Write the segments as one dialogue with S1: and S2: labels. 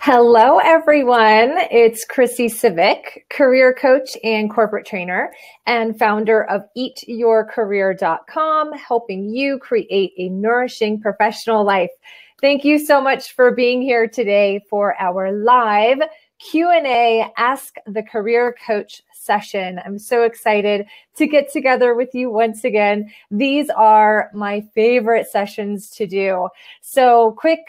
S1: Hello, everyone. It's Chrissy Civic, career coach and corporate trainer, and founder of eatyourcareer.com, helping you create a nourishing professional life. Thank you so much for being here today for our live Q&A Ask the Career Coach session. I'm so excited to get together with you once again. These are my favorite sessions to do. So quick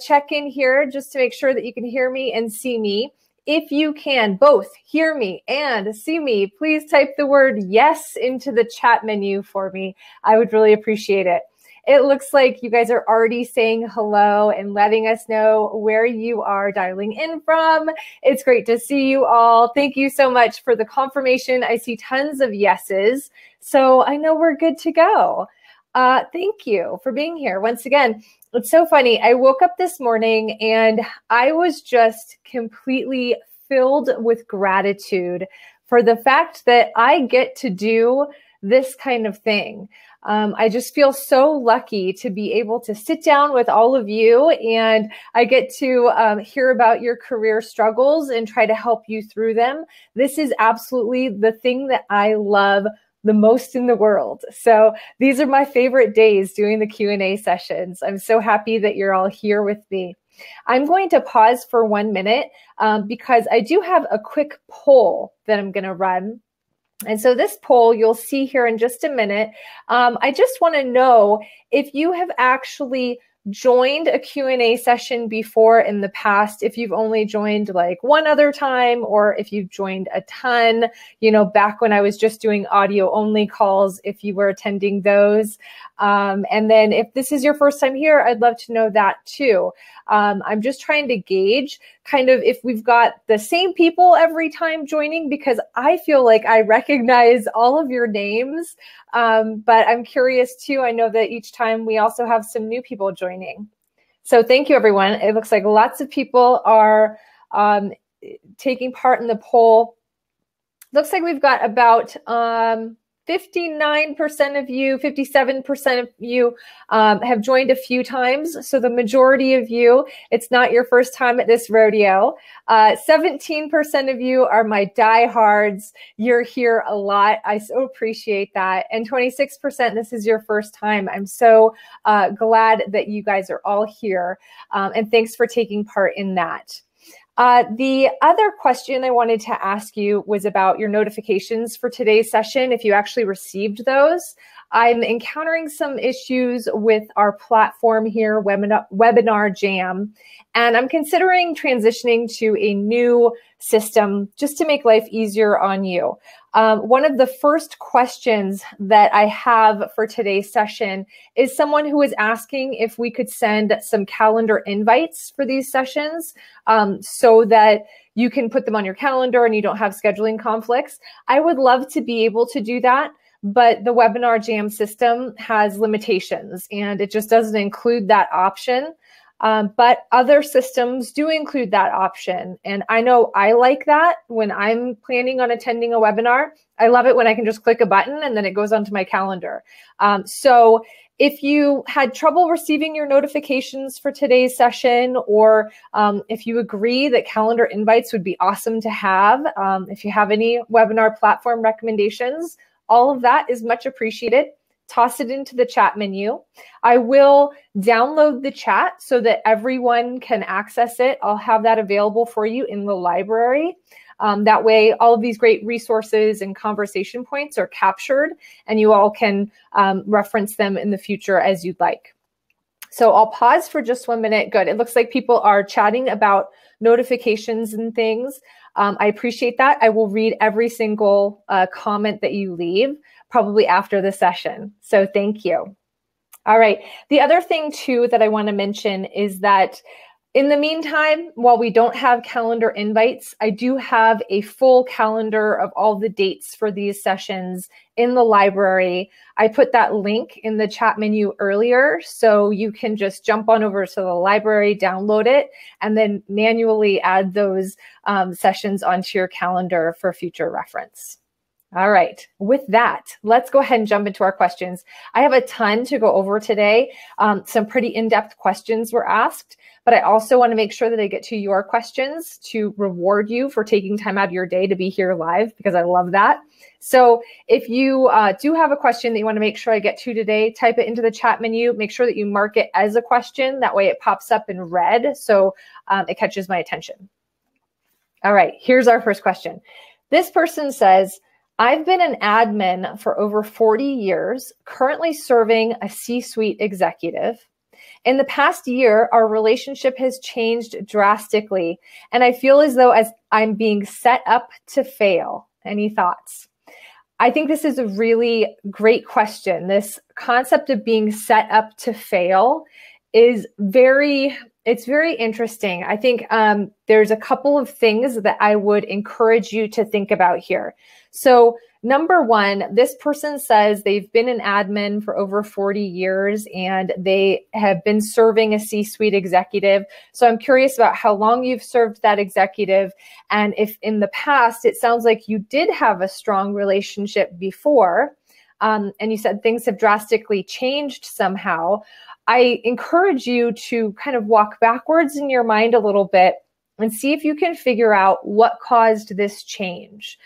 S1: check-in here just to make sure that you can hear me and see me. If you can both hear me and see me, please type the word yes into the chat menu for me. I would really appreciate it. It looks like you guys are already saying hello and letting us know where you are dialing in from. It's great to see you all. Thank you so much for the confirmation. I see tons of yeses, so I know we're good to go. Thank you for being here. Once again, it's so funny. I woke up this morning and I was just completely filled with gratitude for the fact that I get to do this kind of thing. I just feel so lucky to be able to sit down with all of you, and I get to hear about your career struggles and try to help you through them. This is absolutely the thing that I love the most in the world. So these are my favorite days doing the Q&A sessions. I'm so happy that you're all here with me. I'm going to pause for 1 minute because I do have a quick poll that I'm going to run. And so this poll you'll see here in just a minute. I just want to know if you have actually joined a Q&A session before in the past, if you've only joined like one other time, or if you've joined a ton, back when I was just doing audio only calls, if you were attending those. And then if this is your first time here, I'd love to know that too. I'm just trying to gauge kind of if we've got the same people every time joining, because I feel like I recognize all of your names. But I'm curious too. I know that each time we also have some new people joining. So thank you, everyone. It looks like lots of people are taking part in the poll. Looks like we've got about 59% of you, 57% of you have joined a few times. So the majority of you, it's not your first time at this rodeo. 17% of you are my diehards. You're here a lot. I so appreciate that. And 26%, this is your first time. I'm so glad that you guys are all here. And thanks for taking part in that. The other question I wanted to ask you was about your notifications for today's session, if you actually received those. I'm encountering some issues with our platform here, Webinar Jam, and I'm considering transitioning to a new system just to make life easier on you. One of the first questions that I have for today's session is someone who is asking if we could send some calendar invites for these sessions so that you can put them on your calendar and you don't have scheduling conflicts. I would love to be able to do that, but the Webinar Jam system has limitations and it just doesn't include that option. But other systems do include that option. And I know I like that when I'm planning on attending a webinar. I love it when I can just click a button and then it goes onto my calendar. So if you had trouble receiving your notifications for today's session, or if you agree that calendar invites would be awesome to have, if you have any webinar platform recommendations, all of that is much appreciated. Toss it into the chat menu. I will download the chat so that everyone can access it. I'll have that available for you in the library. That way, all of these great resources and conversation points are captured, and you all can reference them in the future as you'd like. So I'll pause for just 1 minute. Good. It looks like people are chatting about notifications and things. I appreciate that. I will read every single comment that you leave, probably after the session. So thank you. All right. The other thing too that I want to mention is that in the meantime, while we don't have calendar invites, I do have a full calendar of all the dates for these sessions in the library. I put that link in the chat menu earlier, so you can just jump on over to the library, download it, and then manually add those sessions onto your calendar for future reference. All right. With that, let's go ahead and jump into our questions. I have a ton to go over today. Some pretty in-depth questions were asked, but I also want to make sure that I get to your questions to reward you for taking time out of your day to be here live, because I love that. So if you do have a question that you want to make sure I get to today, type it into the chat menu. Make sure that you mark it as a question. That way it pops up in red, so it catches my attention. All right, here's our first question. This person says, I've been an admin for over 40 years, currently serving a C-suite executive. In the past year, our relationship has changed drastically, and I feel as though I'm being set up to fail. Any thoughts? I think this is a really great question. This concept of being set up to fail is very interesting. I think there's a couple of things that I would encourage you to think about here. So number one, this person says they've been an admin for over 40 years and they have been serving a C-suite executive. So I'm curious about how long you've served that executive. And if in the past, it sounds like you did have a strong relationship before, and you said things have drastically changed somehow, I encourage you to kind of walk backwards in your mind a little bit and see if you can figure out what caused this change.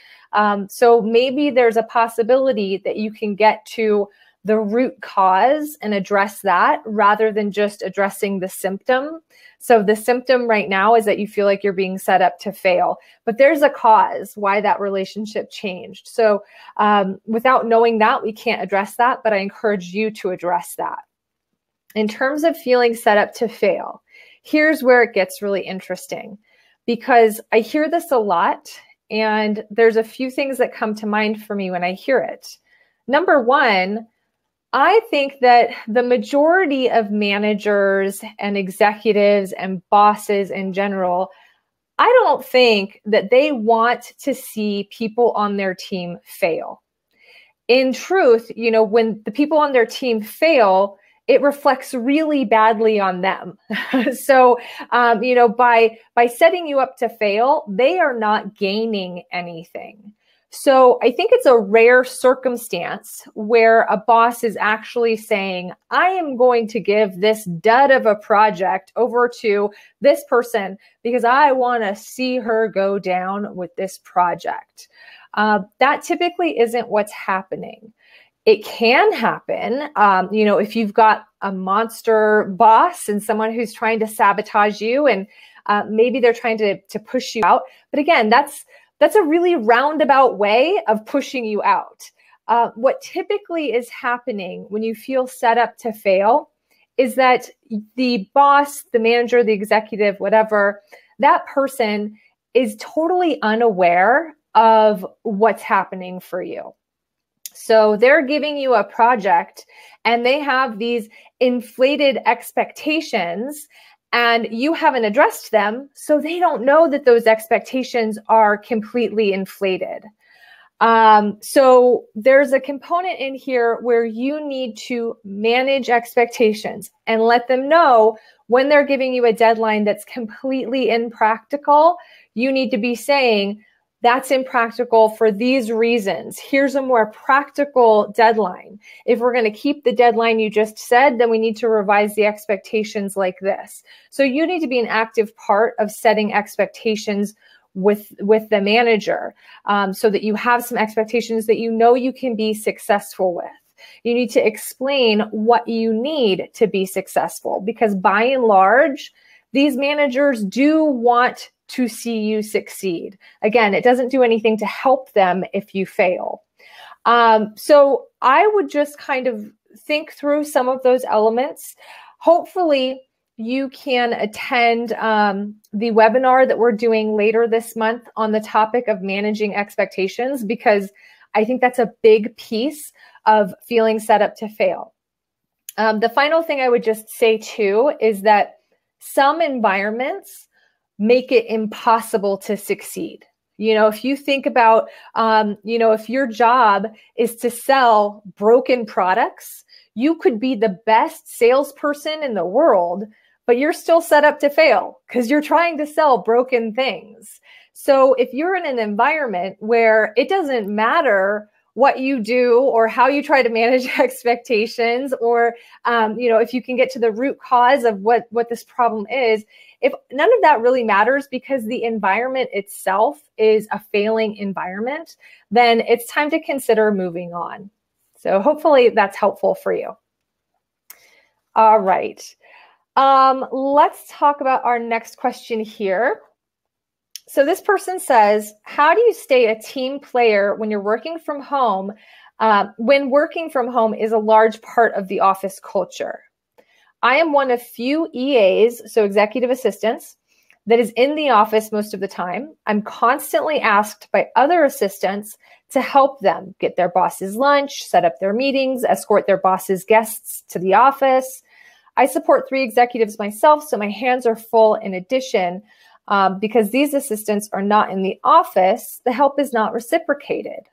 S1: So maybe there's a possibility that you can get to the root cause and address that rather than just addressing the symptom. So the symptom right now is that you feel like you're being set up to fail, but there's a cause why that relationship changed. So without knowing that, we can't address that, but I encourage you to address that. In terms of feeling set up to fail, here's where it gets really interesting, because I hear this a lot and there's a few things that come to mind for me when I hear it. Number one, I think that the majority of managers and executives and bosses in general, I don't think that they want to see people on their team fail. In truth, when the people on their team fail, it reflects really badly on them. So, by setting you up to fail, they are not gaining anything. So I think it's a rare circumstance where a boss is actually saying, I am going to give this dud of a project over to this person because I want to see her go down with this project. That typically isn't what's happening. It can happen, if you've got a monster boss and someone who's trying to sabotage you, and maybe they're trying to push you out. But again, that's a really roundabout way of pushing you out. What typically is happening when you feel set up to fail is that the boss, the manager, the executive, whatever, that person is totally unaware of what's happening for you. So they're giving you a project and they have these inflated expectations and you haven't addressed them. So they don't know that those expectations are completely inflated. So there's a component in here where you need to manage expectations and let them know when they're giving you a deadline that's completely impractical. You need to be saying, that's impractical for these reasons. Here's a more practical deadline. If we're going to keep the deadline you just said, then we need to revise the expectations like this. So you need to be an active part of setting expectations with the manager, so that you have some expectations that you can be successful with. You need to explain what you need to be successful, because by and large, these managers do want to see you succeed. Again, it doesn't do anything to help them if you fail. So I would just kind of think through some of those elements. Hopefully you can attend the webinar that we're doing later this month on the topic of managing expectations, because I think that's a big piece of feeling set up to fail. The final thing I would just say too is that some environments make it impossible to succeed. If you think about, if your job is to sell broken products, you could be the best salesperson in the world, but you're still set up to fail because you're trying to sell broken things. So if you're in an environment where it doesn't matter what you do or how you try to manage expectations, or if you can get to the root cause of what this problem is, if none of that really matters because the environment itself is a failing environment, then it's time to consider moving on. So hopefully that's helpful for you. All right. Let's talk about our next question here. So this person says, how do you stay a team player when you're working from home, when working from home is a large part of the office culture? I am one of few EAs, so executive assistants, that is in the office most of the time. I'm constantly asked by other assistants to help them get their boss's lunch, set up their meetings, escort their boss's guests to the office. I support 3 executives myself, so my hands are full in addition. Because these assistants are not in the office, the help is not reciprocated.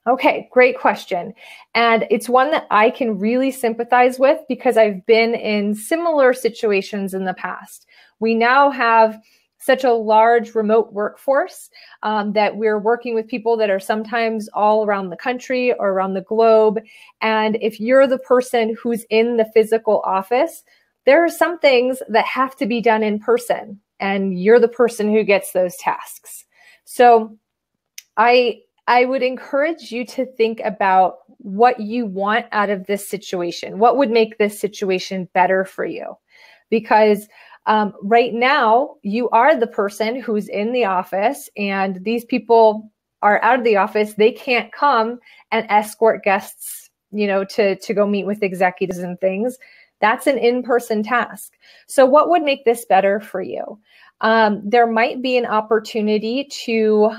S1: Okay, great question. And it's one that I can really sympathize with because I've been in similar situations in the past. We now have such a large remote workforce that we're working with people that are sometimes all around the country or around the globe. And if you're the person who's in the physical office, there are some things that have to be done in person, and you're the person who gets those tasks. So I would encourage you to think about what you want out of this situation. What would make this situation better for you? Because right now you are the person who's in the office, and these people are out of the office. They can't come and escort guests, to go meet with executives and things. That's an in-person task. So what would make this better for you? There might be an opportunity to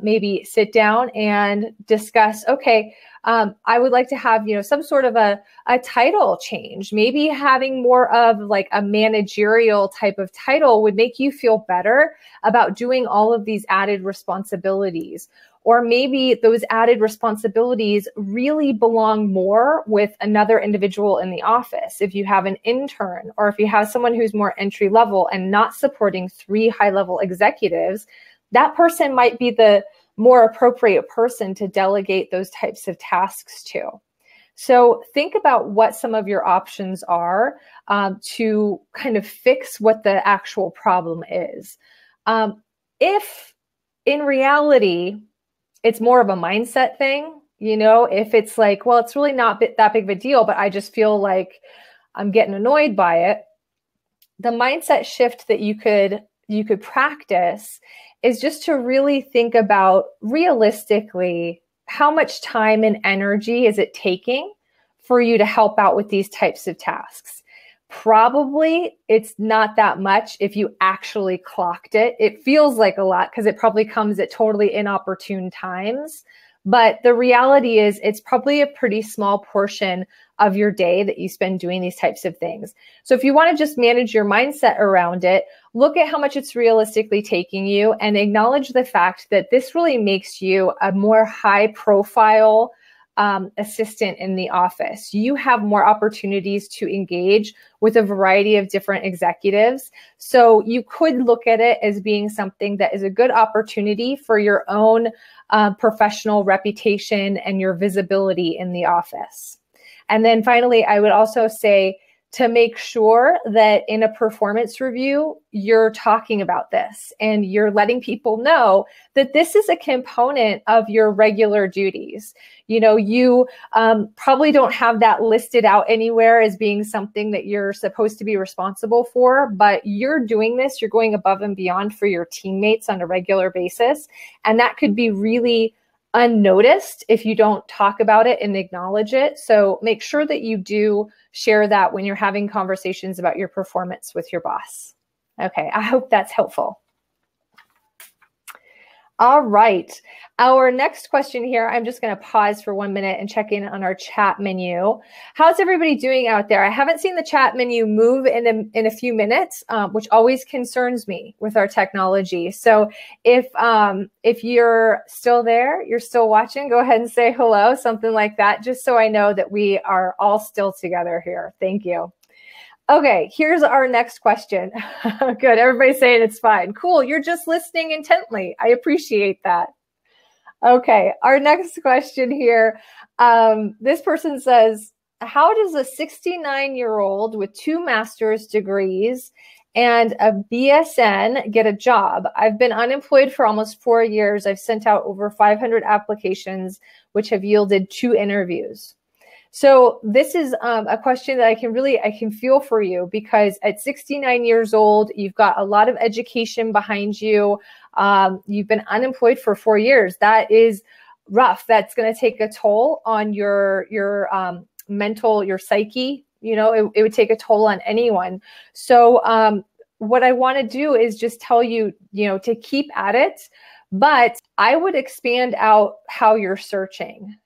S1: maybe sit down and discuss, okay, I would like to have, some sort of a title change. Maybe having more of like a managerial type of title would make you feel better about doing all of these added responsibilities. Or maybe those added responsibilities really belong more with another individual in the office. If you have an intern, or if you have someone who's more entry level and not supporting 3 high-level executives, that person might be the more appropriate person to delegate those types of tasks to. So think about what some of your options are to kind of fix what the actual problem is. If in reality, it's more of a mindset thing, if it's like, well, it's really not that big of a deal, but I just feel like I'm getting annoyed by it. The mindset shift that you could practice is just to really think about realistically, how much time and energy is it taking for you to help out with these types of tasks? Probably it's not that much if you actually clocked it. It feels like a lot because it probably comes at totally inopportune times. But the reality is it's probably a pretty small portion of your day that you spend doing these types of things. So if you want to just manage your mindset around it, look at how much it's realistically taking you and acknowledge the fact that this really makes you a more high profile assistant in the office. You have more opportunities to engage with a variety of different executives. So you could look at it as being something that is a good opportunity for your own professional reputation and your visibility in the office. And then finally, I would also say to make sure that in a performance review, you're talking about this and you're letting people know that this is a component of your regular duties. You probably don't have that listed out anywhere as being something that you're supposed to be responsible for, but you're doing this, you're going above and beyond for your teammates on a regular basis. And that could be really unnoticed if you don't talk about it and acknowledge it. So make sure that you do share that when you're having conversations about your performance with your boss. Okay, I hope that's helpful. All right. Our next question here, I'm just going to pause for 1 minute and check in on our chat menu. How's everybody doing out there? I haven't seen the chat menu move in a few minutes, which always concerns me with our technology. So if you're still there, you're still watching, go ahead and say hello, something like that, just so I know that we are all still together here. Thank you. Okay, here's our next question. Good. Everybody's saying it's fine. Cool. You're just listening intently. I appreciate that. Okay, our next question here. This person says, how does a 69-year-old with 2 master's degrees and a BSN get a job? I've been unemployed for almost 4 years. I've sent out over 500 applications, which have yielded 2 interviews. So this is a question that I can feel for you, because at 69 years old, you've got a lot of education behind you. You've been unemployed for 4 years. That is rough. That's going to take a toll on your mental, your psyche. You know, it would take a toll on anyone. So what I want to do is just tell you, to keep at it. But I would expand out how you're searching.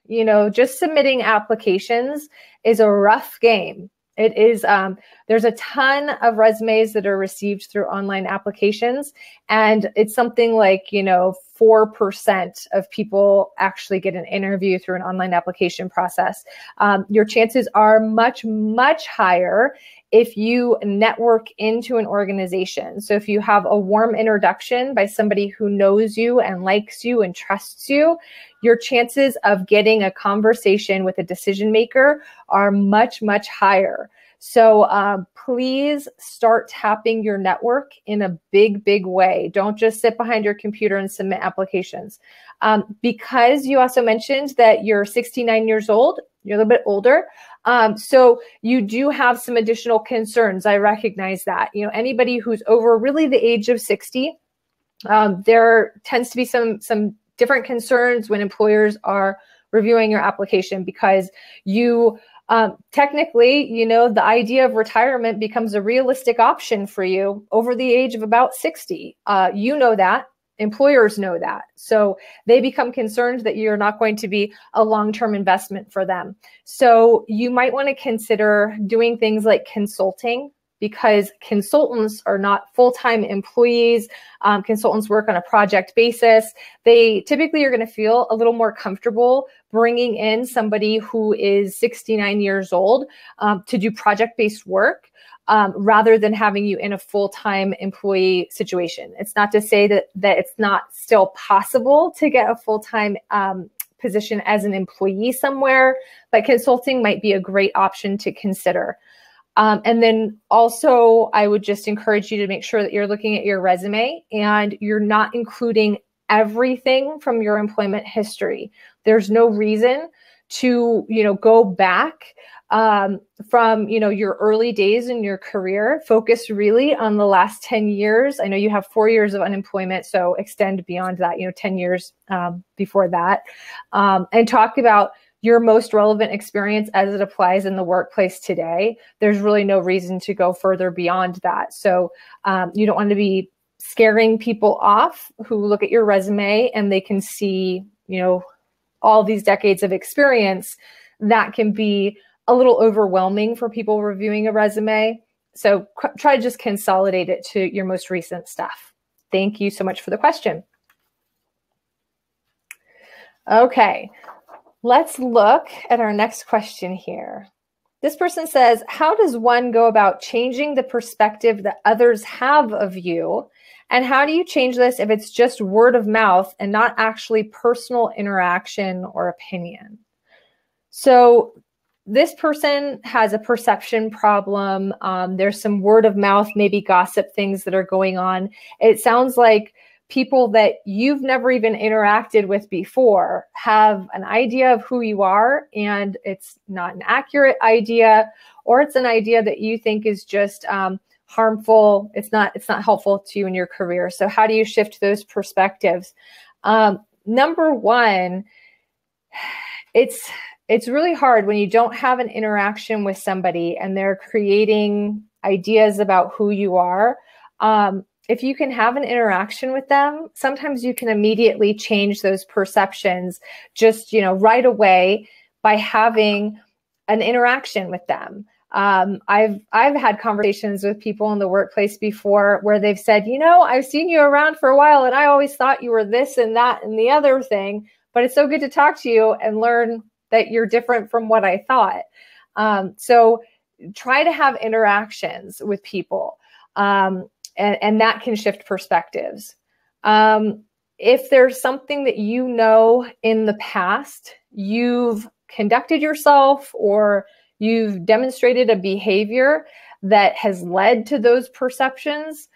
S1: Just submitting applications is a rough game. It is, there's a ton of resumes that are received through online applications, and it's something like, 4% of people actually get an interview through an online application process. Your chances are much, much higher if you network into an organization. So if you have a warm introduction by somebody who knows you and likes you and trusts you, your chances of getting a conversation with a decision maker are much, much higher. So please start tapping your network in a big, big way. Don't just sit behind your computer and submit applications. Because you also mentioned that you're 69 years old, you're a little bit older. So you do have some additional concerns. I recognize that. Anybody who's over really the age of 60, there tends to be some different concerns when employers are reviewing your application, because you technically, the idea of retirement becomes a realistic option for you over the age of about 60. You know that. Employers know that. So they become concerned that you're not going to be a long-term investment for them. So you might want to consider doing things like consulting, because consultants are not full-time employees. Consultants work on a project basis. They typically are going to feel a little more comfortable bringing in somebody who is 69 years old to do project-based work, rather than having you in a full-time employee situation. It's not to say that it's not still possible to get a full-time position as an employee somewhere, but consulting might be a great option to consider. And then also, I would just encourage you to make sure that you're looking at your resume and you're not including everything from your employment history. There's no reason to, go back from, your early days in your career. Focus really on the last 10 years. I know you have 4 years of unemployment, so extend beyond that, 10 years before that, and talk about your most relevant experience as it applies in the workplace today. There's really no reason to go further beyond that. So you don't want to be scaring people off who look at your resume and they can see, all these decades of experience. That can be a little overwhelming for people reviewing a resume. So try to just consolidate it to your most recent stuff. Thank you so much for the question. Okay. Let's look at our next question here. This person says, how does one go about changing the perspective that others have of you? And how do you change this if it's just word of mouth and not actually personal interaction or opinion? So this person has a perception problem. There's some word of mouth, maybe gossip things that are going on. It sounds like people that you've never even interacted with before have an idea of who you are, and it's not an accurate idea, or it's an idea that you think is just harmful. It's not helpful to you in your career. So how do you shift those perspectives? Number one, it's really hard when you don't have an interaction with somebody and they're creating ideas about who you are. If you can have an interaction with them, sometimes you can immediately change those perceptions just, right away by having an interaction with them. I've had conversations with people in the workplace before where they've said, I've seen you around for a while and I always thought you were this and that and the other thing, but it's so good to talk to you and learn that you're different from what I thought. So try to have interactions with people. And that can shift perspectives. If there's something that you know in the past, you've conducted yourself or you've demonstrated a behavior that has led to those perceptions,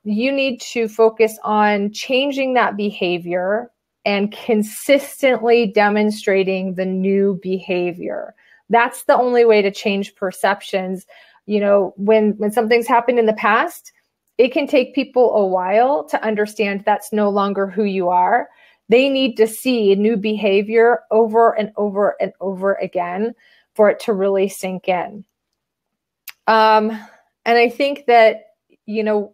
S1: you need to focus on changing that behavior and consistently demonstrating the new behavior. That's the only way to change perceptions. You know, when something's happened in the past, it can take people a while to understand that's no longer who you are. They need to see new behavior over and over and over again for it to really sink in. And I think that, you know,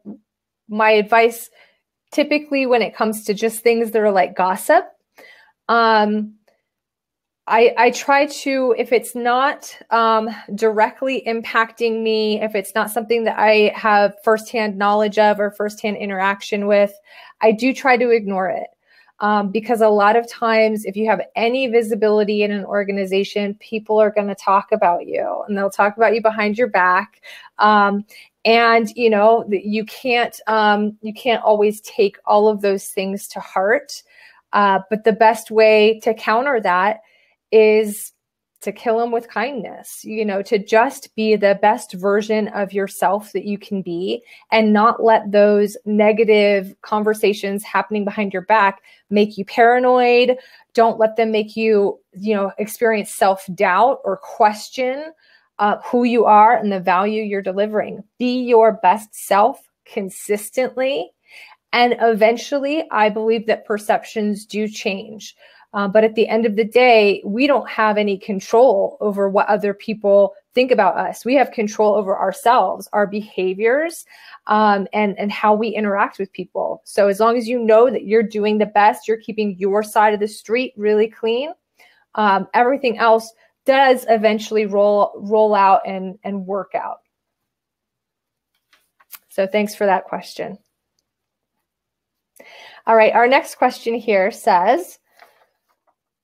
S1: my advice typically when it comes to just things that are like gossip, I try to, if it's not directly impacting me, if it's not something that I have firsthand knowledge of or firsthand interaction with, I do try to ignore it. Because a lot of times, if you have any visibility in an organization, people are going to talk about you and they'll talk about you behind your back. And, you know, you can't always take all of those things to heart. But the best way to counter that is to kill them with kindness, you know, to just be the best version of yourself that you can be and not let those negative conversations happening behind your back make you paranoid. Don't let them make you, you know, experience self-doubt or question who you are and the value you're delivering. Be your best self consistently. And eventually, I believe that perceptions do change. But at the end of the day, we don't have any control over what other people think about us. We have control over ourselves, our behaviors, and how we interact with people. So as long as you know that you're doing the best, you're keeping your side of the street really clean, everything else does eventually roll out and work out. So thanks for that question. All right, our next question here says,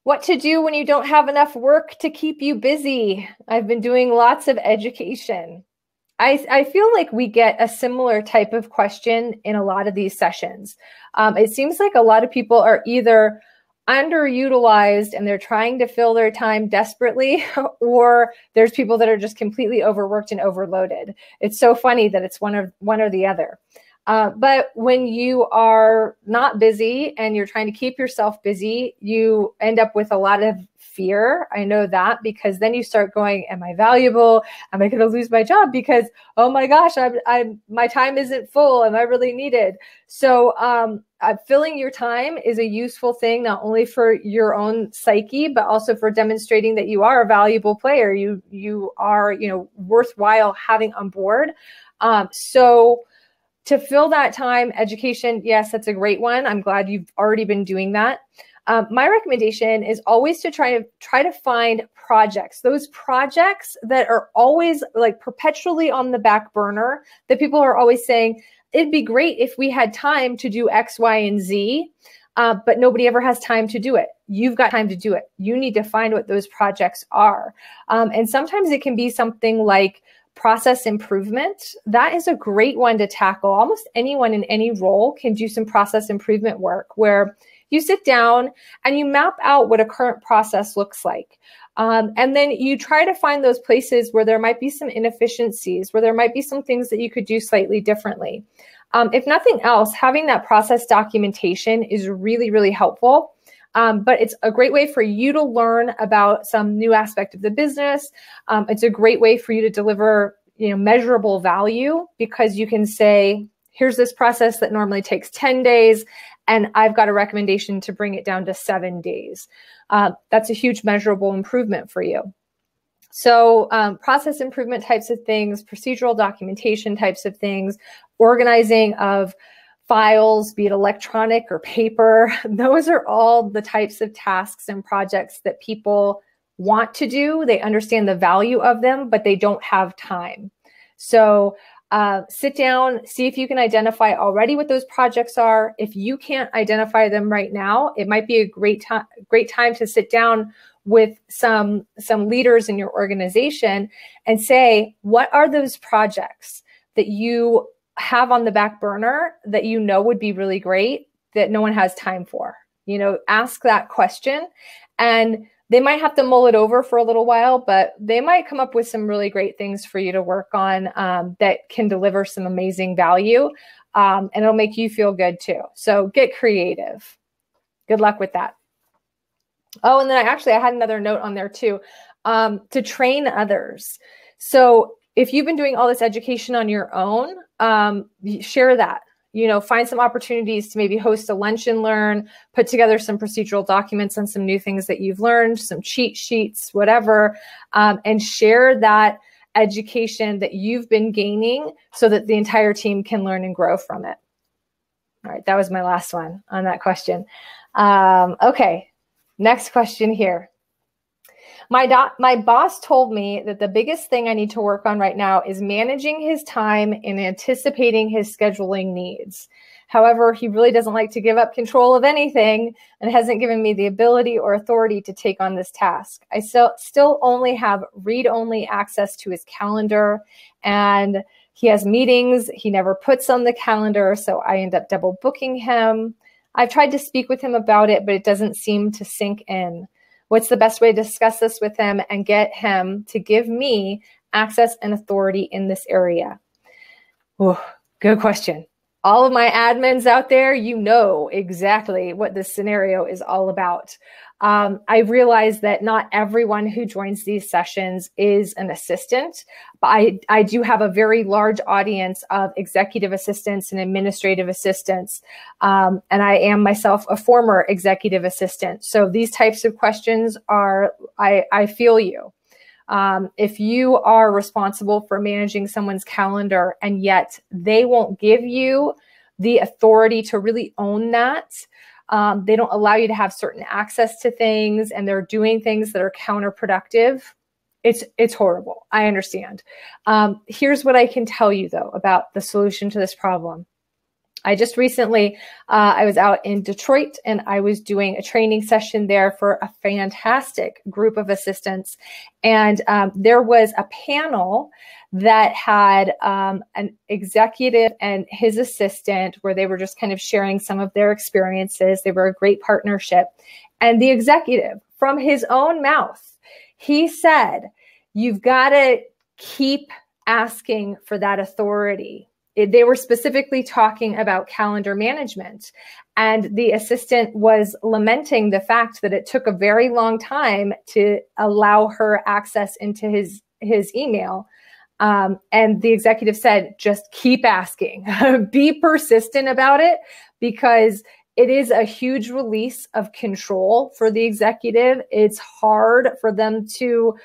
S1: what to do when you don't have enough work to keep you busy? I've been doing lots of education. I feel like we get a similar type of question in a lot of these sessions. It seems like a lot of people are either underutilized and they're trying to fill their time desperately, or there's people that are just completely overworked and overloaded. It's so funny that it's one or the other. But when you are not busy and you're trying to keep yourself busy, you end up with a lot of fear. I know that, because then you start going, am I valuable? Am I going to lose my job? Because, oh my gosh, my time isn't full. Am I really needed? So filling your time is a useful thing, not only for your own psyche, but also for demonstrating that you are a valuable player. You are, you know, worthwhile having on board. So to fill that time, education, yes, that's a great one. I'm glad you've already been doing that. My recommendation is always to try to find projects, those projects that are always like perpetually on the back burner, that people are always saying, it'd be great if we had time to do X, Y, and Z, but nobody ever has time to do it. You've got time to do it. You need to find what those projects are. And sometimes it can be something like process improvement. That is a great one to tackle. Almost anyone in any role can do some process improvement work where you sit down and you map out what a current process looks like. And then you try to find those places where there might be some inefficiencies, where there might be some things that you could do slightly differently. If nothing else, having that process documentation is really, really helpful. But it's a great way for you to learn about some new aspect of the business. It's a great way for you to deliver, you know, measurable value, because you can say, here's this process that normally takes 10 days, and I've got a recommendation to bring it down to 7 days. That's a huge measurable improvement for you. So process improvement types of things, procedural documentation types of things, organizing of files, be it electronic or paper, those are all the types of tasks and projects that people want to do. They understand the value of them, but they don't have time. So Sit down, see if you can identify already what those projects are. If you can't identify them right now, it might be a great time to sit down with some leaders in your organization and say, what are those projects that you have on the back burner that you know would be really great that no one has time for? Ask that question, and they might have to mull it over for a little while, but they might come up with some really great things for you to work on that can deliver some amazing value, and it'll make you feel good too. So get creative. Good luck with that. Oh, and then I had another note on there too, to train others. So if you've been doing all this education on your own, share that. Find some opportunities to maybe host a lunch and learn, put together some procedural documents on some new things that you've learned, some cheat sheets, whatever, and share that education that you've been gaining so that the entire team can learn and grow from it. All right, that was my last one on that question. Okay, next question here. My boss told me that the biggest thing I need to work on right now is managing his time and anticipating his scheduling needs. However, he really doesn't like to give up control of anything and hasn't given me the ability or authority to take on this task. I still only have read-only access to his calendar, and he has meetings he never puts on the calendar, so I end up double booking him. I've tried to speak with him about it, but it doesn't seem to sink in. What's the best way to discuss this with him and get him to give me access and authority in this area? Ooh, good question. All of my admins out there, you know exactly what this scenario is all about. I realize that not everyone who joins these sessions is an assistant, but I do have a very large audience of executive assistants and administrative assistants. And I am myself a former executive assistant. So these types of questions are, I feel you. If you are responsible for managing someone's calendar and yet they won't give you the authority to really own that, they don't allow you to have certain access to things, and they're doing things that are counterproductive, it's horrible. I understand. Here's what I can tell you though about the solution to this problem. I just recently, I was out in Detroit and I was doing a training session there for a fantastic group of assistants. And there was a panel that had an executive and his assistant where they were just kind of sharing some of their experiences. They were a great partnership. And the executive, from his own mouth, he said, you've got to keep asking for that authority. They were specifically talking about calendar management, and the assistant was lamenting the fact that it took a very long time to allow her access into his email. And the executive said, just keep asking, be persistent about it, because it is a huge release of control for the executive. It's hard for them to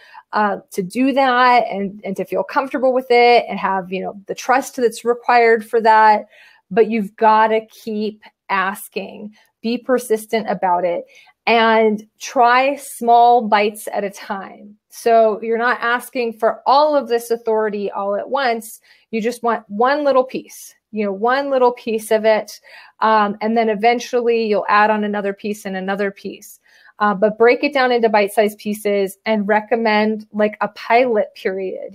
S1: do that and to feel comfortable with it and have, the trust that's required for that. But you've got to keep asking, be persistent about it, and try small bites at a time. So you're not asking for all of this authority all at once. You just want one little piece, one little piece of it. And then eventually you'll add on another piece and another piece. But break it down into bite-sized pieces and recommend like a pilot period.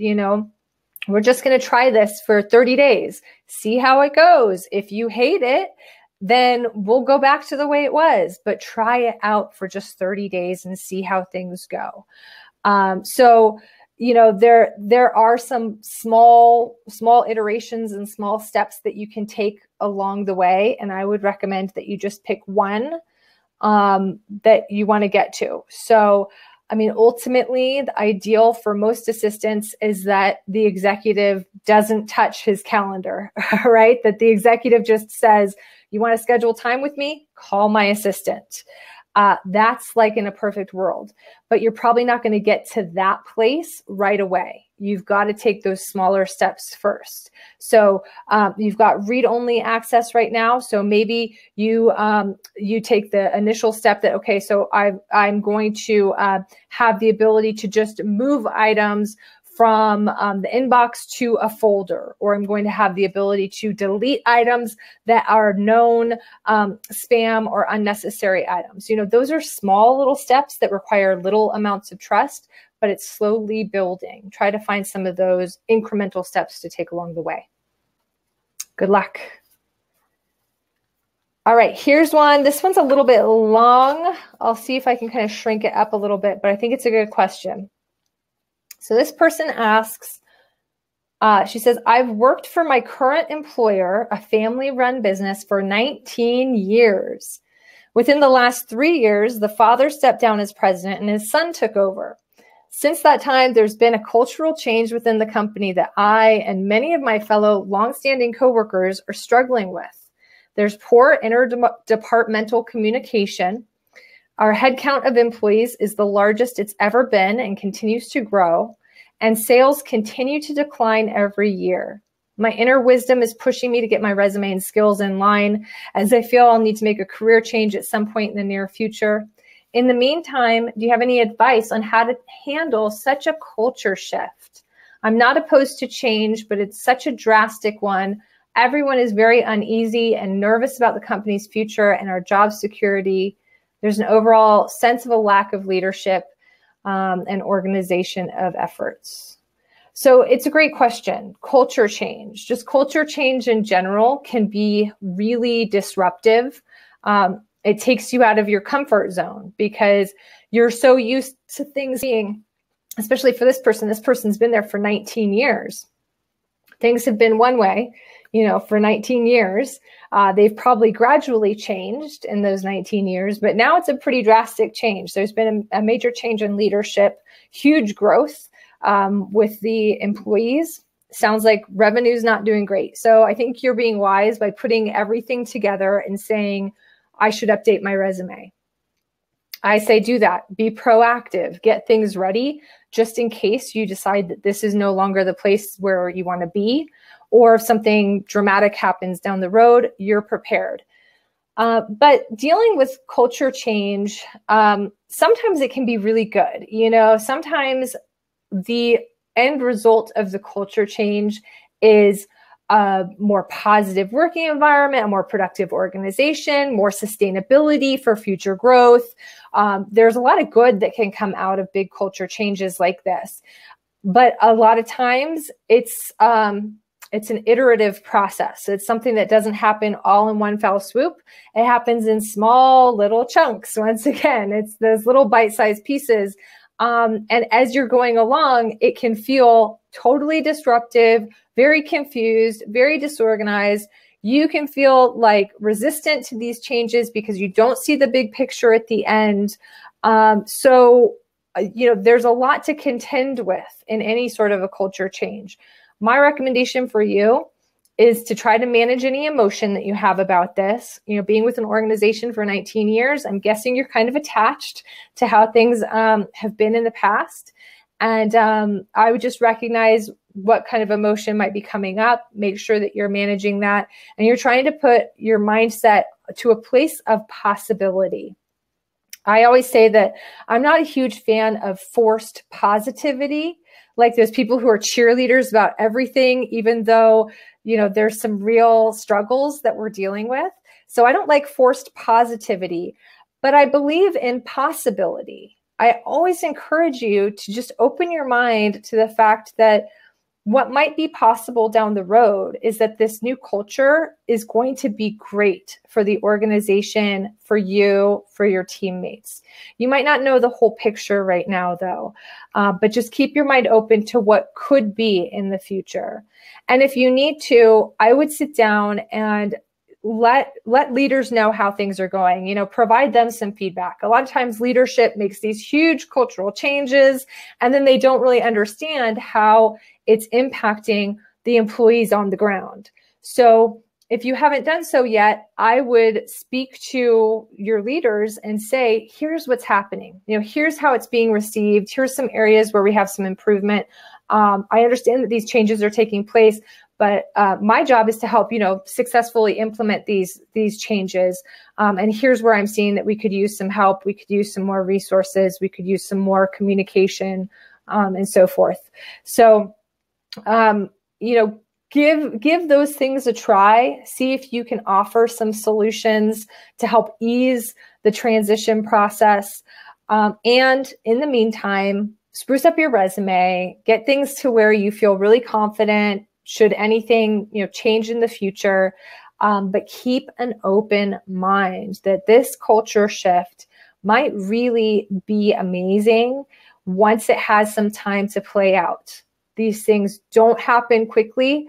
S1: We're just going to try this for 30 days, see how it goes. If you hate it, then we'll go back to the way it was, but try it out for just 30 days and see how things go. So, there are some small iterations and small steps that you can take along the way. And I would recommend that you just pick one that you want to get to. So, ultimately, the ideal for most assistants is that the executive doesn't touch his calendar, right? That the executive just says, you want to schedule time with me? Call my assistant. That's like in a perfect world, but you're probably not going to get to that place right away. You've got to take those smaller steps first. So you've got read-only access right now. So maybe you take the initial step that, okay, so I'm going to have the ability to just move items from the inbox to a folder, or I'm going to have the ability to delete items that are known spam or unnecessary items. Those are small little steps that require little amounts of trust, but it's slowly building. Try to find some of those incremental steps to take along the way. Good luck. All right, here's one. This one's a little bit long. I'll see if I can kind of shrink it up a little bit, but I think it's a good question. So this person asks, she says, I've worked for my current employer, a family-run business, for 19 years. Within the last 3 years, the father stepped down as president and his son took over. Since that time, there's been a cultural change within the company that I and many of my fellow longstanding coworkers are struggling with. There's poor interdepartmental communication. Our headcount of employees is the largest it's ever been and continues to grow, and sales continue to decline every year. My inner wisdom is pushing me to get my resume and skills in line, as I feel I'll need to make a career change at some point in the near future. In the meantime, do you have any advice on how to handle such a culture shift? I'm not opposed to change, but it's such a drastic one. Everyone is very uneasy and nervous about the company's future and our job security. There's an overall sense of a lack of leadership and organization of efforts. So it's a great question. Culture change, just culture change in general, can be really disruptive. It takes you out of your comfort zone because you're so used to things being, especially for this person's been there for 19 years. Things have been one way, for 19 years. They've probably gradually changed in those 19 years, but now it's a pretty drastic change. There's been a major change in leadership, huge growth with the employees. Sounds like revenue's not doing great. So I think you're being wise by putting everything together and saying, I should update my resume. I say do that. Be proactive. Get things ready just in case you decide that this is no longer the place where you want to be, or if something dramatic happens down the road, you're prepared. But dealing with culture change, sometimes it can be really good. Sometimes the end result of the culture change is a more positive working environment, a more productive organization, more sustainability for future growth. There's a lot of good that can come out of big culture changes like this. But a lot of times it's an iterative process. It's something that doesn't happen all in one fell swoop. It happens in small little chunks. Once again, it's those little bite-sized pieces. And as you're going along, it can feel totally disruptive, very confused, very disorganized. You can feel like resistant to these changes because you don't see the big picture at the end. There's a lot to contend with in any sort of a culture change. My recommendation for you is to try to manage any emotion that you have about this. Being with an organization for 19 years, I'm guessing you're kind of attached to how things have been in the past. And I would just recognize what kind of emotion might be coming up, make sure that you're managing that, and you're trying to put your mindset to a place of possibility. I always say that I'm not a huge fan of forced positivity, like those people who are cheerleaders about everything, even though, there's some real struggles that we're dealing with. So I don't like forced positivity, but I believe in possibility. I always encourage you to just open your mind to the fact that what might be possible down the road is that this new culture is going to be great for the organization, for you, for your teammates. You might not know the whole picture right now, though, but just keep your mind open to what could be in the future. And if you need to, I would sit down and let leaders know how things are going, provide them some feedback. A lot of times leadership makes these huge cultural changes, and then they don't really understand how it's impacting the employees on the ground. So if you haven't done so yet, I would speak to your leaders and say, here's what's happening. Here's how it's being received. Here's some areas where we have some improvement. I understand that these changes are taking place, but my job is to help, successfully implement these changes. And here's where I'm seeing that we could use some help. We could use some more resources. We could use some more communication. and so forth. So, you know, give those things a try. See if you can offer some solutions to help ease the transition process. And in the meantime, spruce up your resume, get things to where you feel really confident should anything, you know, change in the future. But keep an open mind that this culture shift might really be amazing once it has some time to play out. These things don't happen quickly.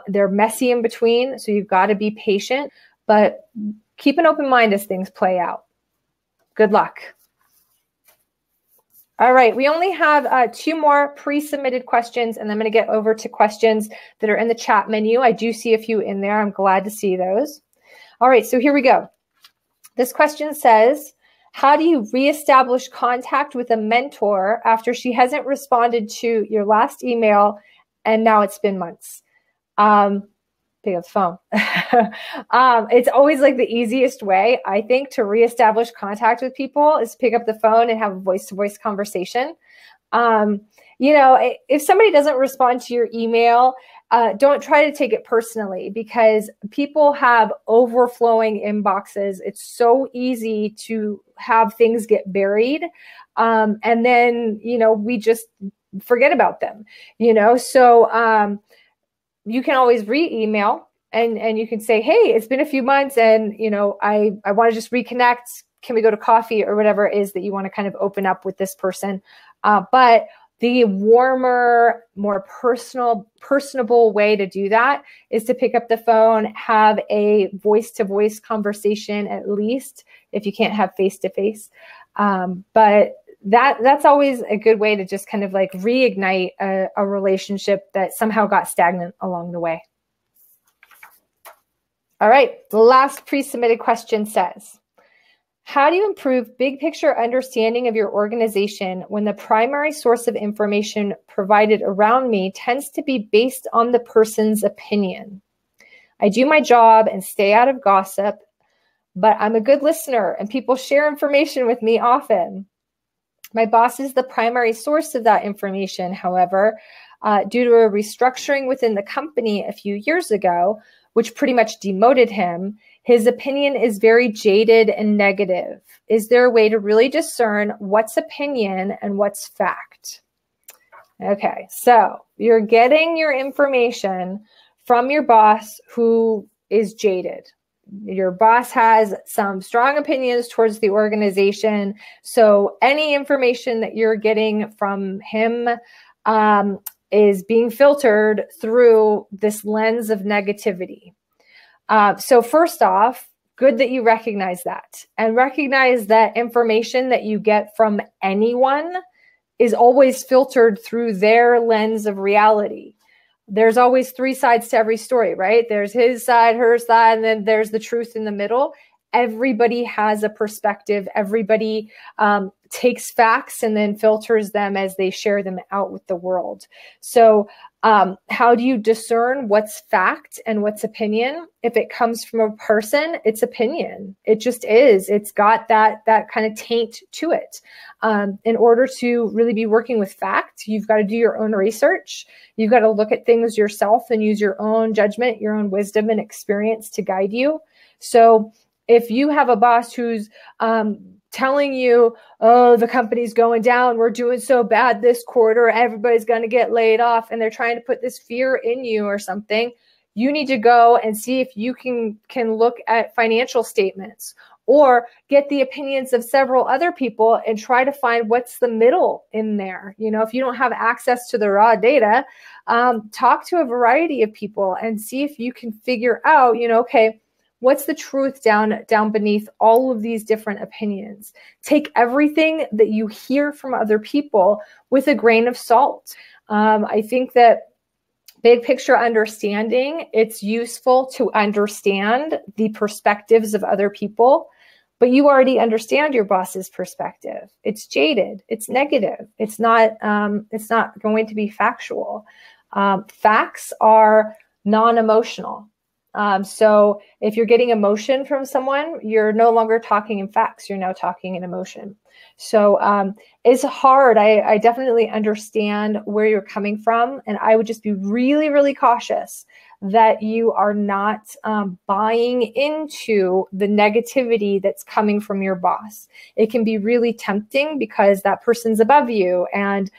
S1: They're messy in between, so you've got to be patient, but keep an open mind as things play out. Good luck. All right, we only have 2 more pre-submitted questions, and I'm going to get over to questions that are in the chat menu. I do see a few in there. I'm glad to see those. All right, so here we go. This question says, how do you reestablish contact with a mentor after she hasn't responded to your last email and now it's been months? Pick up the phone. It's always like the easiest way, I think, to reestablish contact with people is pick up the phone and have a voice-to-voice conversation. You know, if somebody doesn't respond to your email, don't try to take it personally, because people have overflowing inboxes. It's so easy to have things get buried. And then, you know, we just forget about them, you know? So, you can always re-email and you can say, hey, it's been a few months and, you know, I want to just reconnect. Can we go to coffee or whatever it is that you want to kind of open up with this person? But the warmer, more personable way to do that is to pick up the phone, have a voice-to-voice conversation, at least if you can't have face-to-face. But that's always a good way to just kind of like reignite a relationship that somehow got stagnant along the way. All right, the last pre-submitted question says, how do you improve big picture understanding of your organization when the primary source of information provided around me tends to be based on the person's opinion? I do my job and stay out of gossip, but I'm a good listener and people share information with me often. My boss is the primary source of that information. However, due to a restructuring within the company a few years ago, which pretty much demoted him, his opinion is very jaded and negative. Is there a way to really discern what's opinion and what's fact? Okay, so you're getting your information from your boss who is jaded. Your boss has some strong opinions towards the organization. So any information that you're getting from him is being filtered through this lens of negativity. So first off, good that you recognize that and recognize that information that you get from anyone is always filtered through their lens of reality. There's always 3 sides to every story, right? There's his side, her side, and then there's the truth in the middle. Everybody has a perspective. Everybody takes facts and then filters them as they share them out with the world. So how do you discern what's fact and what's opinion? If it comes from a person, it's opinion. It just is. It's got that kind of taint to it. In order to really be working with fact, you've got to do your own research. You've got to look at things yourself and use your own judgment, your own wisdom and experience to guide you. So if you have a boss who's telling you, oh, the company's going down, we're doing so bad this quarter, everybody's going to get laid off, and they're trying to put this fear in you or something, you need to go and see if you can look at financial statements or get the opinions of several other people and try to find what's the middle in there. You know, if you don't have access to the raw data, talk to a variety of people and see if you can figure out, you know, okay, what's the truth down beneath all of these different opinions? Take everything that you hear from other people with a grain of salt. I think that big picture understanding, it's useful to understand the perspectives of other people, but you already understand your boss's perspective. It's jaded. It's negative. It's not going to be factual. Facts are non-emotional. So if you're getting emotion from someone, you're no longer talking in facts. You're now talking in emotion. So it's hard. I definitely understand where you're coming from. And I would just be really, really cautious that you are not buying into the negativity that's coming from your boss. It can be really tempting because that person's above you, and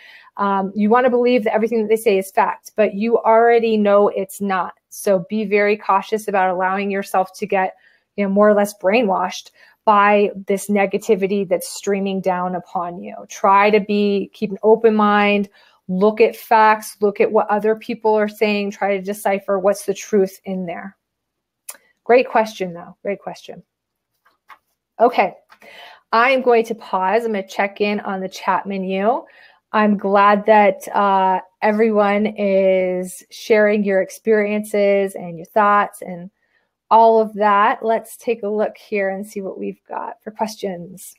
S1: you want to believe that everything that they say is fact, but you already know it's not. So be very cautious about allowing yourself to get, more or less brainwashed by this negativity that's streaming down upon you. Try to keep an open mind, look at facts, look at what other people are saying, try to decipher what's the truth in there. Great question, though. Great question. Okay, I am going to pause. I'm going to check in on the chat menu. I'm glad that everyone is sharing your experiences and your thoughts and all of that. Let's take a look here and see what we've got for questions.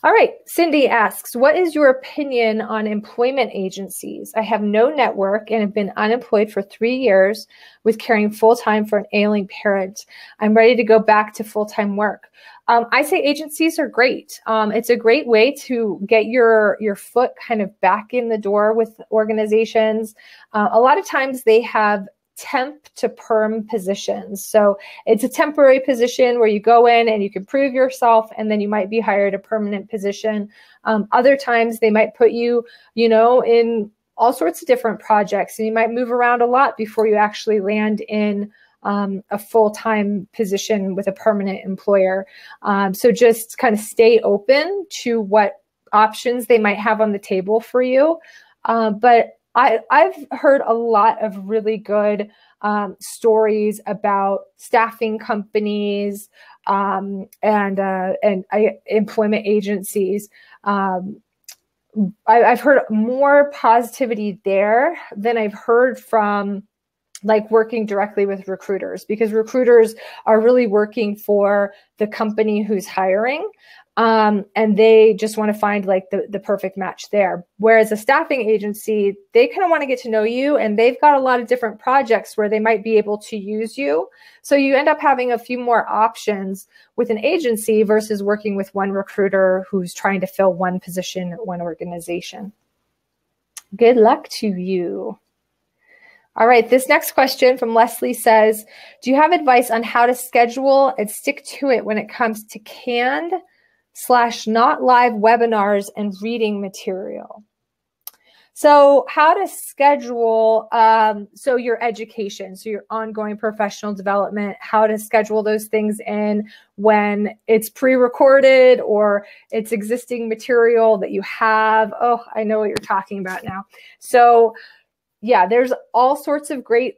S1: All right, Cindy asks, what is your opinion on employment agencies? I have no network and have been unemployed for 3 years with caring full-time for an ailing parent. I'm ready to go back to full-time work. I say agencies are great. It's a great way to get your foot kind of back in the door with organizations. A lot of times they have temp to perm positions. So it's a temporary position where you go in and you can prove yourself, and then you might be hired a permanent position. Other times they might put you, in all sorts of different projects, and you might move around a lot before you actually land in a full-time position with a permanent employer. So just kind of stay open to what options they might have on the table for you. But I've heard a lot of really good stories about staffing companies and employment agencies. I've heard more positivity there than I've heard from like working directly with recruiters, because recruiters are really working for the company who's hiring. And they just want to find like the perfect match there. Whereas a staffing agency, they kind of want to get to know you, and they've got a lot of different projects where they might be able to use you. So you end up having a few more options with an agency versus working with one recruiter who's trying to fill one position at one organization. Good luck to you. All right, this next question from Leslie says, do you have advice on how to schedule and stick to it when it comes to canned/not live webinars and reading material? So how to schedule, so your education, so your ongoing professional development, how to schedule those things in when it's pre-recorded or it's existing material that you have. Oh, I know what you're talking about now. So yeah, there's all sorts of great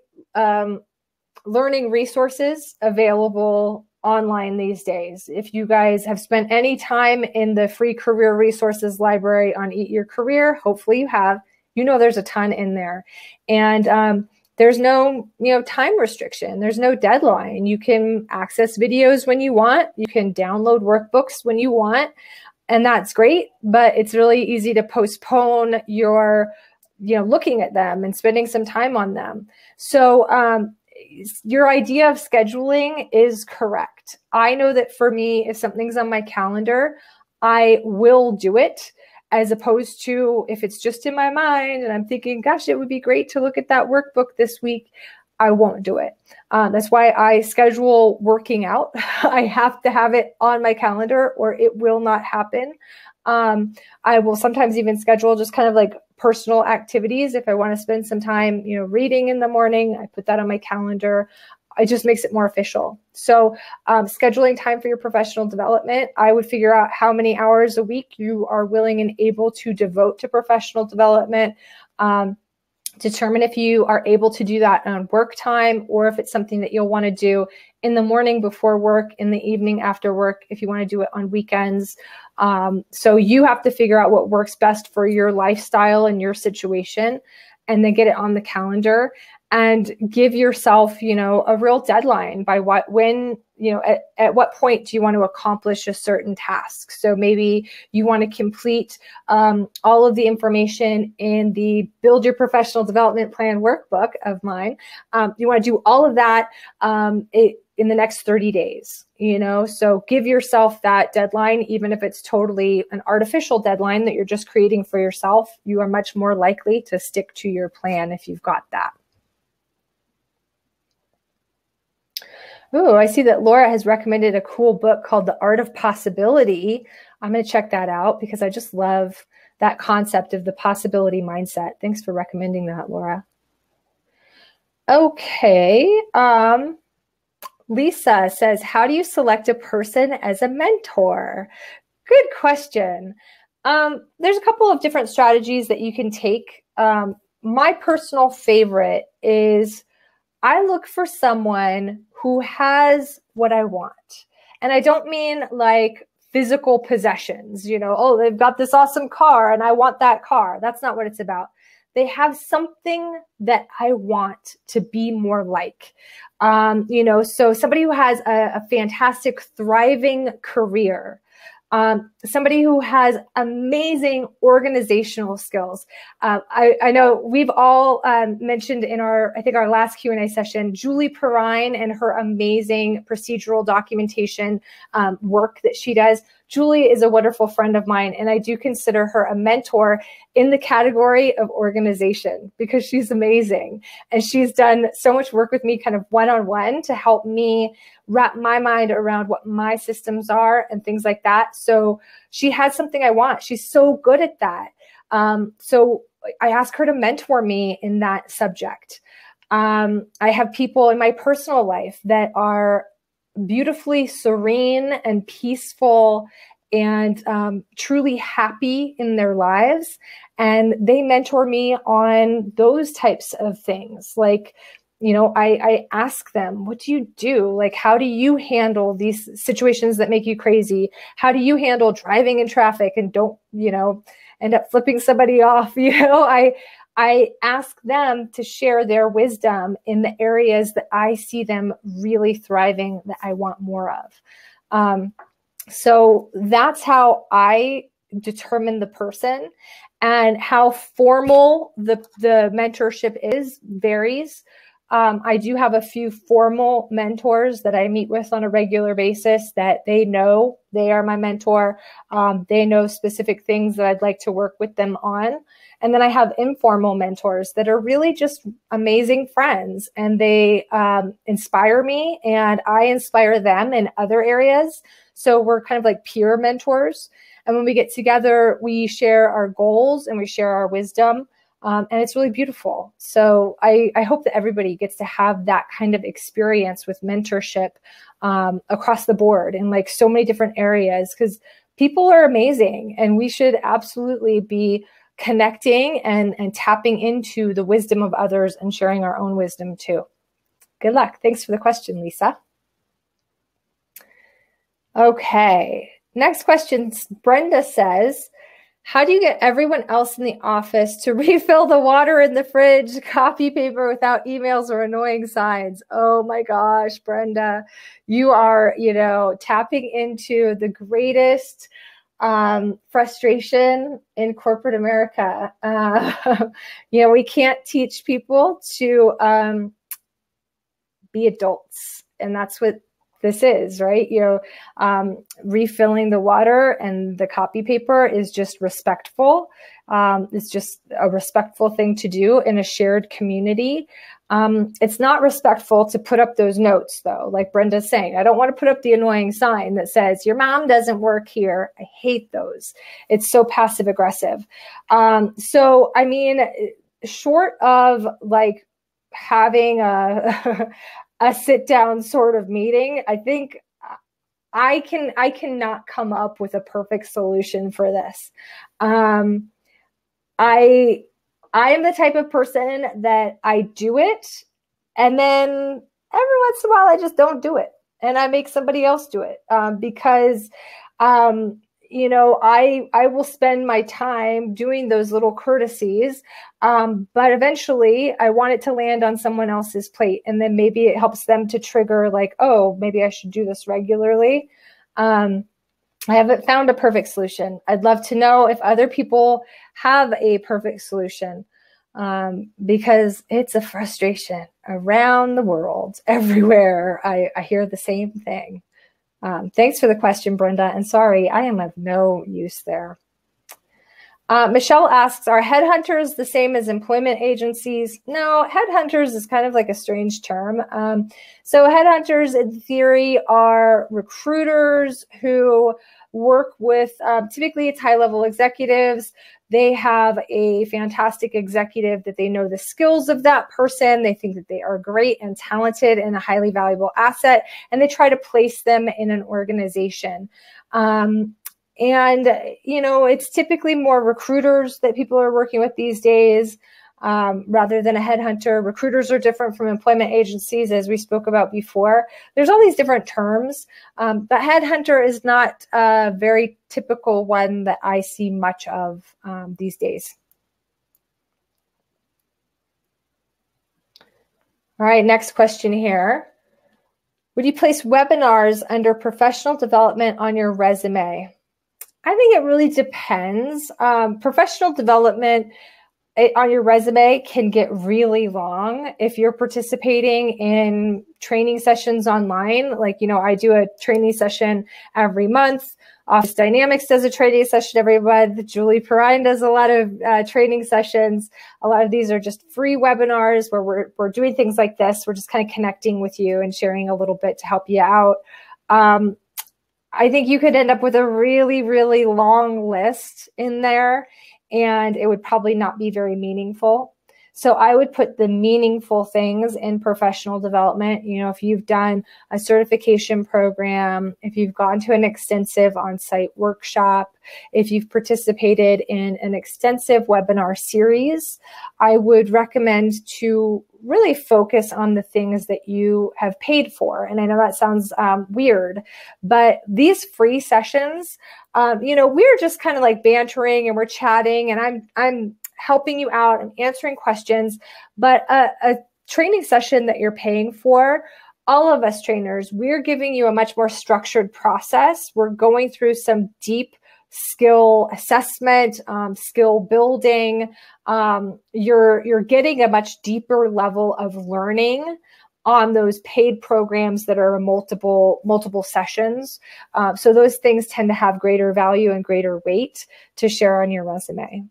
S1: learning resources available online these days. If you guys have spent any time in the free career resources library on Eat Your Career, hopefully you have, there's a ton in there. And there's no, time restriction. There's no deadline. You can access videos when you want. You can download workbooks when you want. And that's great, but it's really easy to postpone your looking at them and spending some time on them. So your idea of scheduling is correct. I know that for me, if something's on my calendar, I will do it, as opposed to if it's just in my mind and I'm thinking, gosh, it would be great to look at that workbook this week, I won't do it. That's why I schedule working out. I have to have it on my calendar or it will not happen. I will sometimes even schedule just kind of like personal activities. If I want to spend some time, reading in the morning, I put that on my calendar. It just makes it more official. So scheduling time for your professional development, I would figure out how many hours a week you are willing and able to devote to professional development. Determine if you are able to do that on work time, or if it's something that you'll want to do in the morning before work, in the evening after work, if you want to do it on weekends. So you have to figure out what works best for your lifestyle and your situation, and then get it on the calendar and give yourself, a real deadline by when at what point do you want to accomplish a certain task? So maybe you want to complete all of the information in the Build Your Professional Development Plan workbook of mine. You want to do all of that in the next 30 days, so give yourself that deadline, even if it's totally an artificial deadline that you're just creating for yourself. You are much more likely to stick to your plan if you've got that. Oh, I see that Laura has recommended a cool book called The Art of Possibility. I'm going to check that out because I just love that concept of the possibility mindset. Thanks for recommending that, Laura. Okay. Lisa says, how do you select a person as a mentor? Good question. There's a couple of different strategies that you can take. My personal favorite is I look for someone who has what I want. And I don't mean like physical possessions, they've got this awesome car and I want that car. That's not what it's about. They have something that I want to be more like. So somebody who has a fantastic, thriving career, somebody who has amazing organizational skills. I know we've all mentioned in our last Q&A session, Julie Perrine and her amazing procedural documentation work that she does. Julie is a wonderful friend of mine, and I do consider her a mentor in the category of organization because she's amazing. And she's done so much work with me kind of one-on-one to help me wrap my mind around what my systems are and things like that. So she has something I want. She's so good at that. So I ask her to mentor me in that subject. I have people in my personal life that are beautifully serene and peaceful and truly happy in their lives. And they mentor me on those types of things. Like, I ask them, what do you do? Like, how do you handle these situations that make you crazy? How do you handle driving in traffic and don't, end up flipping somebody off? I ask them to share their wisdom in the areas that I see them really thriving, that I want more of. So that's how I determine the person, and how formal the mentorship is varies. I do have a few formal mentors that I meet with on a regular basis that they know they are my mentor. They know specific things that I'd like to work with them on. And then I have informal mentors that are really just amazing friends, and they inspire me and I inspire them in other areas. So we're kind of like peer mentors. And when we get together, we share our goals and we share our wisdom. And it's really beautiful. So I hope that everybody gets to have that kind of experience with mentorship across the board in like so many different areas, because people are amazing and we should absolutely be connecting and tapping into the wisdom of others and sharing our own wisdom too. Good luck. Thanks for the question, Lisa. Okay. Next question. Brenda says, how do you get everyone else in the office to refill the water in the fridge, copy paper without emails or annoying signs? Oh my gosh, Brenda, you are, tapping into the greatest frustration in corporate America. We can't teach people to be adults, and that's what this is, right? Refilling the water and the copy paper is just respectful. It's just a respectful thing to do in a shared community. It's not respectful to put up those notes, though, like Brenda's saying. I don't want to put up the annoying sign that says, your mom doesn't work here. I hate those. It's so passive aggressive. So, I mean, short of like having a sit down sort of meeting, I think I cannot come up with a perfect solution for this. I am the type of person that I do it, and then every once in a while I just don't do it, and I make somebody else do it because you know, I will spend my time doing those little courtesies, but eventually I want it to land on someone else's plate, and then maybe it helps them to trigger like, oh, maybe I should do this regularly. I haven't found a perfect solution. I'd love to know if other people have a perfect solution, because it's a frustration around the world, everywhere. I hear the same thing. Thanks for the question, Brenda. And sorry, I am of no use there. Michelle asks, are headhunters the same as employment agencies? No, headhunters is kind of like a strange term. So headhunters in theory are recruiters who work with, typically it's high-level executives. They have a fantastic executive that they know the skills of that person. They think that they are great and talented and a highly valuable asset, and they try to place them in an organization. And, you know, it's typically more recruiters that people are working with these days, rather than a headhunter. Recruiters are different from employment agencies, as we spoke about before. There's all these different terms, but headhunter is not a very typical one that I see much of these days. All right, next question here. Would you place webinars under professional development on your resume? I think it really depends. Professional development on your resume can get really long if you're participating in training sessions online. Like, you know, I do a training session every month. Office Dynamics does a training session every month. Julie Perrine does a lot of training sessions. A lot of these are just free webinars where we're doing things like this. We're just kind of connecting with you and sharing a little bit to help you out. I think you could end up with a really, really long list in there, and it would probably not be very meaningful. So I would put the meaningful things in professional development. You know, if you've done a certification program, if you've gone to an extensive on-site workshop, if you've participated in an extensive webinar series, I would recommend to really focus on the things that you have paid for. And I know that sounds weird, but these free sessions, you know, we're just kind of like bantering and we're chatting, and I'm helping you out, I'm answering questions. But a training session that you're paying for, all of us trainers, we're giving you a much more structured process. We're going through some deep skill assessment, skill building. You're getting a much deeper level of learning on those paid programs that are multiple sessions. So those things tend to have greater value and greater weight to share on your resume.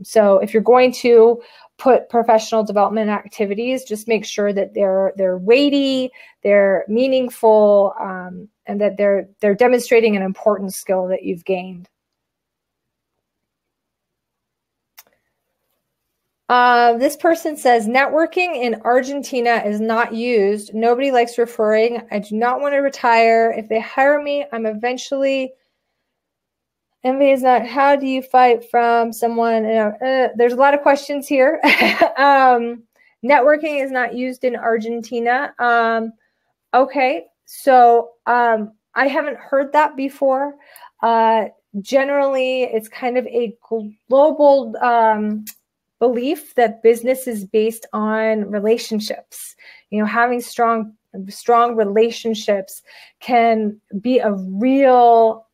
S1: So if you're going to put professional development activities, just make sure that they're weighty, they're meaningful, and that they're demonstrating an important skill that you've gained. This person says, networking in Argentina is not used. Nobody likes referring. I do not want to retire. If they hire me, I'm eventually... Envy is not, how do you fight from someone? There's a lot of questions here. Networking is not used in Argentina. Okay, so I haven't heard that before. Generally, it's kind of a global belief that business is based on relationships. You know, having strong relationships can be a real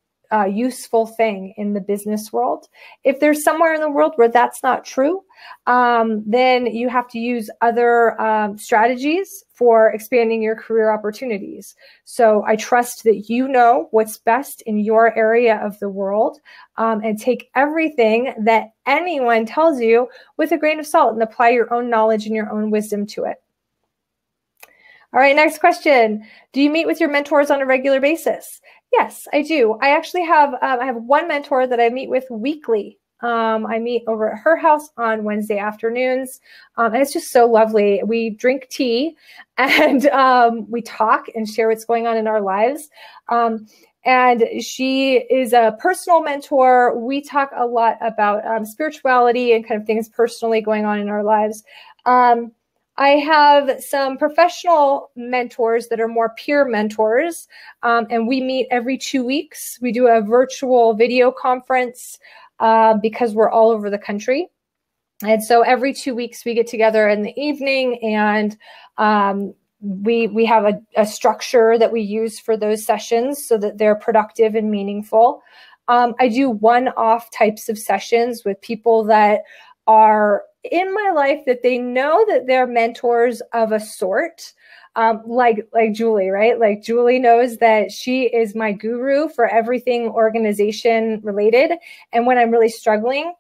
S1: useful thing in the business world. If there's somewhere in the world where that's not true, then you have to use other strategies for expanding your career opportunities. So I trust that you know what's best in your area of the world, and take everything that anyone tells you with a grain of salt and apply your own knowledge and your own wisdom to it. All right, next question. Do you meet with your mentors on a regular basis? Yes, I do. I actually have I have one mentor that I meet with weekly. I meet over at her house on Wednesday afternoons, and it's just so lovely. We drink tea and we talk and share what's going on in our lives. And she is a personal mentor. We talk a lot about spirituality and kind of things personally going on in our lives. I have some professional mentors that are more peer mentors, and we meet every 2 weeks. We do a virtual video conference because we're all over the country. And so every 2 weeks we get together in the evening, and we have a structure that we use for those sessions so that they're productive and meaningful. I do one-off types of sessions with people that are in my life that they know that they're mentors of a sort, like Julie, right? Like Julie knows that she is my guru for everything organization related. And when I'm really struggling,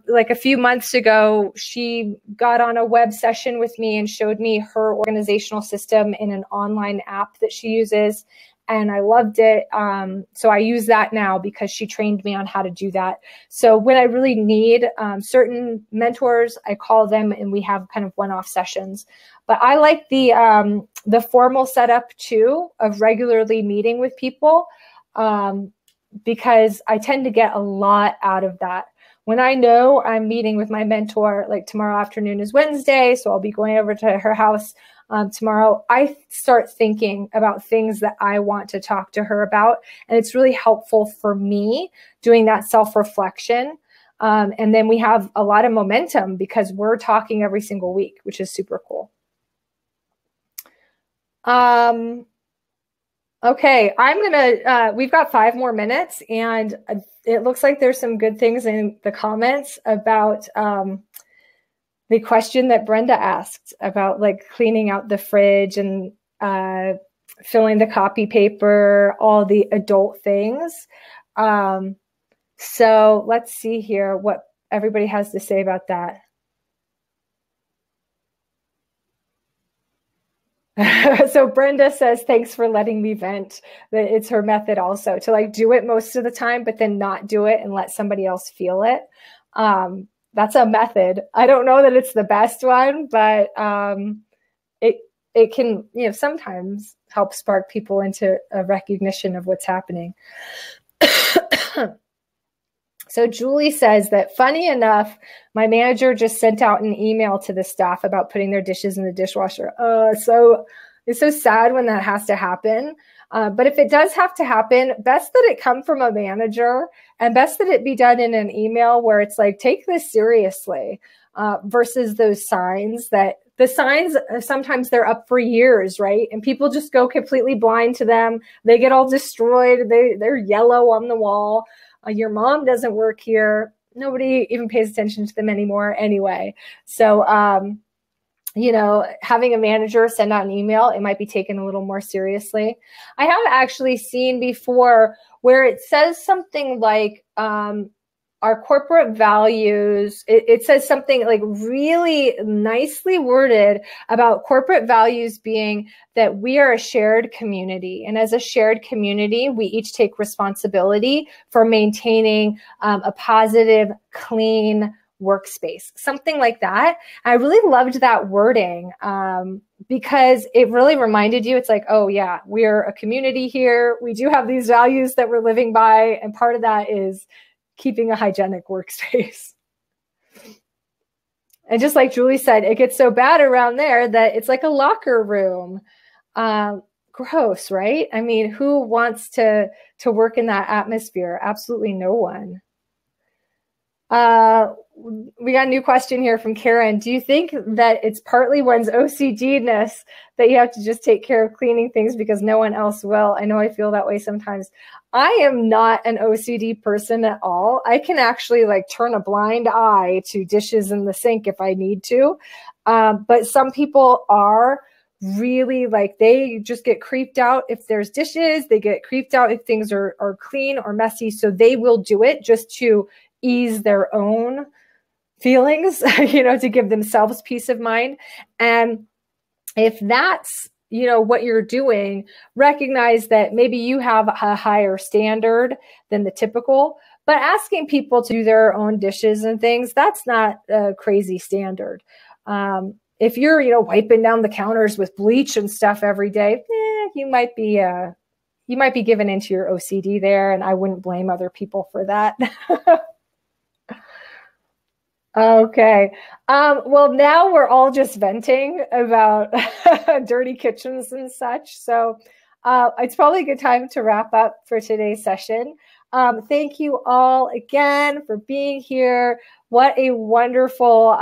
S1: like a few months ago, she got on a web session with me and showed me her organizational system in an online app that she uses. And I loved it. So I use that now because she trained me on how to do that. So when I really need certain mentors, I call them and we have kind of one-off sessions. But I like the formal setup too of regularly meeting with people because I tend to get a lot out of that. When I know I'm meeting with my mentor, like tomorrow afternoon is Wednesday, so I'll be going over to her house tomorrow, I start thinking about things that I want to talk to her about. And it's really helpful for me doing that self-reflection. And then we have a lot of momentum because we're talking every single week, which is super cool. Okay, we've got 5 more minutes, and it looks like there's some good things in the comments about the question that Brenda asked about like cleaning out the fridge and filling the copy paper, all the adult things. So let's see here what everybody has to say about that. So Brenda says, thanks for letting me vent. That it's her method also to like do it most of the time, but then not do it and let somebody else feel it. That's a method. I don't know that it's the best one, but it can, sometimes help spark people into a recognition of what's happening. So Julie says that funny enough, my manager just sent out an email to the staff about putting their dishes in the dishwasher. So it's so sad when that has to happen. But if it does have to happen, best that it come from a manager and best that it be done in an email where it's like, take this seriously versus those signs that the signs, sometimes they're up for years, right? And people just go completely blind to them. They get all destroyed. They're yellow on the wall. Your mom doesn't work here. Nobody even pays attention to them anymore anyway. So, having a manager send out an email, it might be taken a little more seriously. I have actually seen before where it says something like, our corporate values, it says something like really nicely worded about corporate values being that we are a shared community. And as a shared community, we each take responsibility for maintaining a positive, clean workspace, something like that. I really loved that wording because it really reminded you, it's like, oh yeah, we're a community here. We do have these values that we're living by. And part of that is keeping a hygienic workspace. And just like Julie said, it gets so bad around there that it's like a locker room. Gross, right? I mean, who wants to work in that atmosphere? Absolutely no one. We got a new question here from Karen. Do you think that it's partly one's OCD-ness that you have to just take care of cleaning things because no one else will? I know I feel that way sometimes. I am not an OCD person at all. I can actually like turn a blind eye to dishes in the sink if I need to. But some people are really like, they just get creeped out if there's dishes. They get creeped out if things are clean or messy. So they will do it just to ease their own feelings, to give themselves peace of mind. And if that's, what you're doing, recognize that maybe you have a higher standard than the typical, but asking people to do their own dishes and things, that's not a crazy standard. If you're, wiping down the counters with bleach and stuff every day, you might be given into your OCD there. And I wouldn't blame other people for that. Okay. Well, now we're all just venting about dirty kitchens and such. So it's probably a good time to wrap up for today's session. Thank you all again for being here. What a wonderful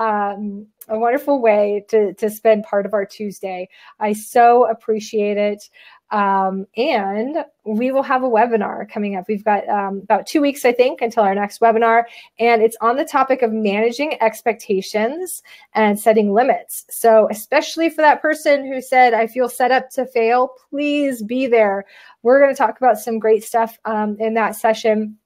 S1: way to spend part of our Tuesday. I so appreciate it. And we will have a webinar coming up. We've got about 2 weeks, I think, until our next webinar. And it's on the topic of managing expectations and setting limits. So especially for that person who said, I feel set up to fail, please be there. We're going to talk about some great stuff in that session.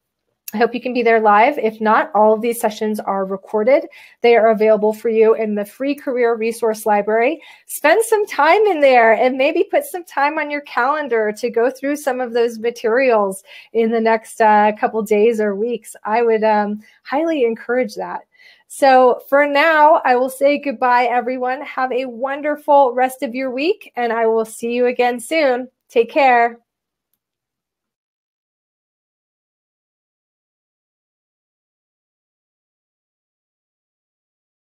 S1: I hope you can be there live. If not, all of these sessions are recorded. They are available for you in the free career resource library. Spend some time in there and maybe put some time on your calendar to go through some of those materials in the next couple days or weeks. I would highly encourage that. So for now, I will say goodbye, everyone. Have a wonderful rest of your week, and I will see you again soon. Take care.